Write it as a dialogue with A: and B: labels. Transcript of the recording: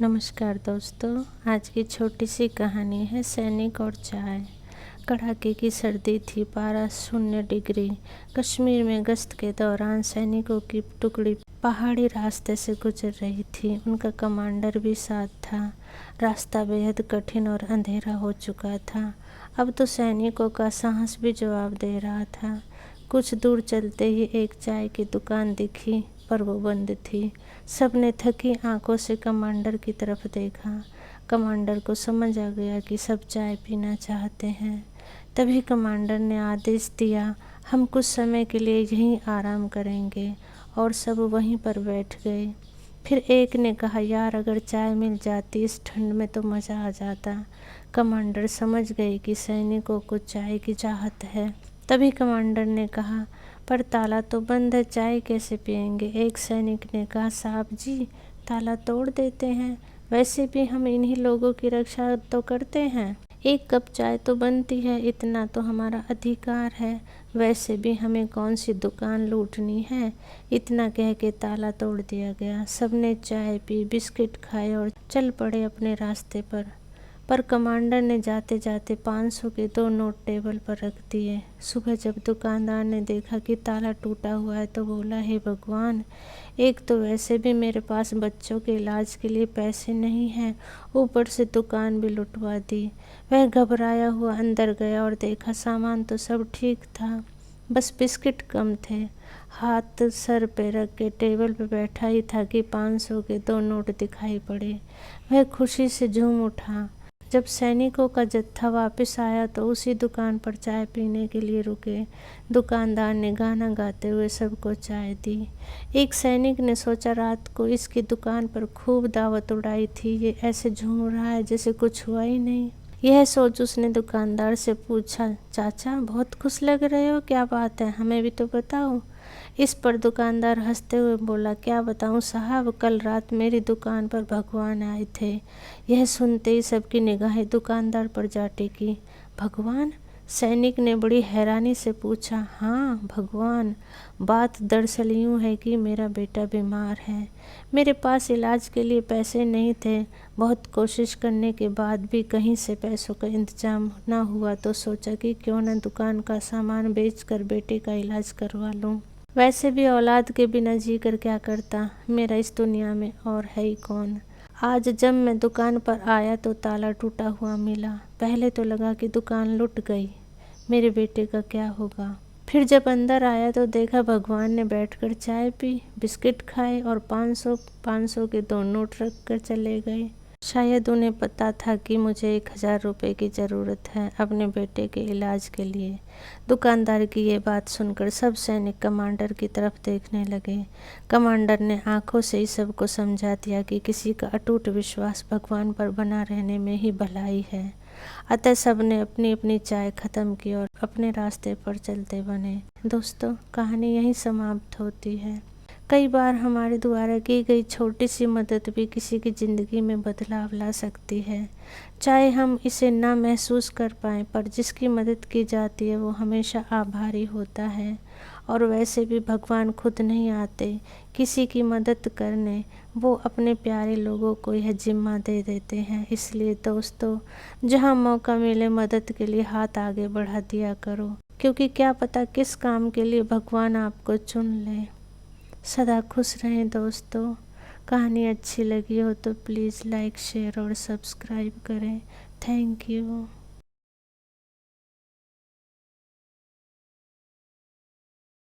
A: नमस्कार दोस्तों, आज की छोटी सी कहानी है सैनिक और चाय। कड़ाके की सर्दी थी, पारा 0 डिग्री। कश्मीर में गश्त के दौरान सैनिकों की टुकड़ी पहाड़ी रास्ते से गुजर रही थी। उनका कमांडर भी साथ था। रास्ता बेहद कठिन और अंधेरा हो चुका था। अब तो सैनिकों का साहस भी जवाब दे रहा था। कुछ दूर चलते ही एक चाय की दुकान दिखी, पर वो बंद थी। सबने थकी आंखों से कमांडर की तरफ देखा। कमांडर को समझ आ गया कि सब चाय पीना चाहते हैं। तभी कमांडर ने आदेश दिया, हम कुछ समय के लिए यहीं आराम करेंगे, और सब वहीं पर बैठ गए। फिर एक ने कहा, यार अगर चाय मिल जाती इस ठंड में तो मज़ा आ जाता। कमांडर समझ गए कि सैनिकों को चाय की चाहत है। तभी कमांडर ने कहा, पर ताला तो बंद है, चाय कैसे पिएंगे। एक सैनिक ने कहा, साहब जी ताला तोड़ देते हैं, वैसे भी हम इन्हीं लोगों की रक्षा तो करते हैं। एक कप चाय तो बनती है, इतना तो हमारा अधिकार है। वैसे भी हमें कौन सी दुकान लूटनी है। इतना कह के ताला तोड़ दिया गया। सबने चाय पी, बिस्किट खाए और चल पड़े अपने रास्ते पर कमांडर ने जाते जाते 500 के 2 नोट टेबल पर रख दिए। सुबह जब दुकानदार ने देखा कि ताला टूटा हुआ है तो बोला, हे भगवान, एक तो वैसे भी मेरे पास बच्चों के इलाज के लिए पैसे नहीं हैं, ऊपर से दुकान भी लुटवा दी। वह घबराया हुआ अंदर गया और देखा सामान तो सब ठीक था, बस बिस्किट कम थे। हाथ सर पे रख के टेबल पे बैठा ही था कि 500 के 2 नोट दिखाई पड़े। वह खुशी से झूम उठा। जब सैनिकों का जत्था वापस आया तो उसी दुकान पर चाय पीने के लिए रुके। दुकानदार ने गाना गाते हुए सबको चाय दी। एक सैनिक ने सोचा, रात को इसकी दुकान पर खूब दावत उड़ाई थी, ये ऐसे झूम रहा है जैसे कुछ हुआ ही नहीं। यह सोच उसने दुकानदार से पूछा, चाचा बहुत खुश लग रहे हो, क्या बात है, हमें भी तो बताओ। इस पर दुकानदार हंसते हुए बोला, क्या बताऊं साहब, कल रात मेरी दुकान पर भगवान आए थे। यह सुनते ही सबकी निगाहें दुकानदार पर जा टिकी। भगवान? सैनिक ने बड़ी हैरानी से पूछा। हाँ भगवान। बात दरअसल यूँ है कि मेरा बेटा बीमार है। मेरे पास इलाज के लिए पैसे नहीं थे। बहुत कोशिश करने के बाद भी कहीं से पैसों का इंतजाम न हुआ तो सोचा कि क्यों न दुकान का सामान बेचकर बेटे का इलाज करवा लूँ। वैसे भी औलाद के बिना जी कर क्या करता, मेरा इस दुनिया में और है ही कौन। आज जब मैं दुकान पर आया तो ताला टूटा हुआ मिला। पहले तो लगा कि दुकान लुट गई, मेरे बेटे का क्या होगा। फिर जब अंदर आया तो देखा भगवान ने बैठकर चाय पी, बिस्किट खाए और 500 के 2 नोट रख कर चले गए। शायद उन्हें पता था कि मुझे 1000 रुपये की ज़रूरत है अपने बेटे के इलाज के लिए। दुकानदार की ये बात सुनकर सब सैनिक कमांडर की तरफ देखने लगे। कमांडर ने आंखों से ही सबको समझा दिया कि किसी का अटूट विश्वास भगवान पर बना रहने में ही भलाई है। अतः सबने अपनी अपनी चाय खत्म की और अपने रास्ते पर चलते बने। दोस्तों, कहानी यहीं समाप्त होती है। कई बार हमारे द्वारा की गई छोटी सी मदद भी किसी की ज़िंदगी में बदलाव ला सकती है। चाहे हम इसे ना महसूस कर पाएँ, पर जिसकी मदद की जाती है वो हमेशा आभारी होता है। और वैसे भी भगवान खुद नहीं आते किसी की मदद करने, वो अपने प्यारे लोगों को यह जिम्मा दे देते हैं। इसलिए दोस्तों, जहाँ मौका मिले मदद के लिए हाथ आगे बढ़ा दिया करो, क्योंकि क्या पता किस काम के लिए भगवान आपको चुन ले। सदा खुश रहें दोस्तों। कहानी अच्छी लगी हो तो प्लीज़ लाइक, शेयर और सब्सक्राइब करें। Thank you.